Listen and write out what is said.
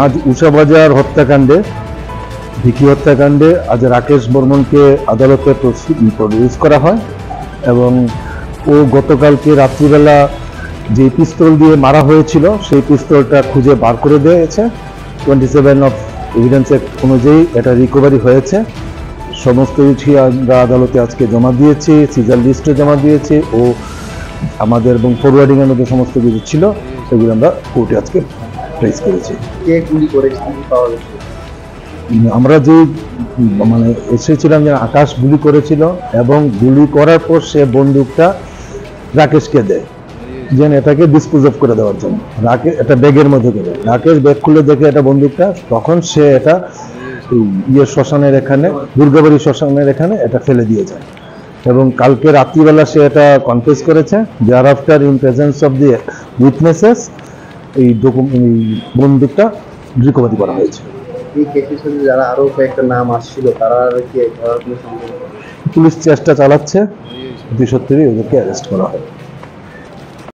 আজ উষাবাজার হত্যাকাণ্ডে, ভিকি হত্যাকাণ্ডে আজ রাকেশ বর্মনকে আদালতে প্রডিউস করা হয় এবং ও গতকালকে রাত্রিবেলা যে পিস্তল দিয়ে মারা হয়েছিল সেই পিস্তলটা খুঁজে বার করে দিয়েছে। 27 অফ এভিডেন্স অ্যাক্ট অনুযায়ী এটা রিকভারি হয়েছে। সমস্ত কিছু আমরা আদালতে আজকে জমা দিয়েছি, সিজার লিস্টে জমা দিয়েছি ও আমাদের এবং ফরওয়ার্ডিংয়ের মধ্যে সমস্ত কিছু ছিল সেগুলো আমরা কোর্টে আজকে প্লেস করেছি। কে গুলি করেছে পাওয়া গেছে? আমরা যে মানে এসেছিলাম যে আকাশ গুলি করেছিল এবং গুলি করার পর সে বন্দুকটা রাকেশকে দেয় যেন এটাকে ডিসপোজ অফ করে দেওয়ার জন্য। রাকেশ এটা ব্যাগের মধ্যে করে, রাকেশ ব্যাগ খুলে দেখে এটা বন্দুকটা, তখন সে এটা শ্মশানের এখানে, দুর্গাবাড়ি শ্মশানের এখানে এটা ফেলে দিয়ে যায় এবং কালকে রাত্রিবেলা সে এটা কনফেস করেছে। There after in presence of the witnesses এই বন্দুকটা রিকভারি করা হয়েছে। এই কেসের সাথে যারা আরো কয়েকটা নাম আসছিল তারা কি ধরার কোনো সম্ভাবনা? পুলিশ চেষ্টা চালাচ্ছে, অতি সত্ত্বরই ওদেরকে অ্যারেস্ট করা হয়।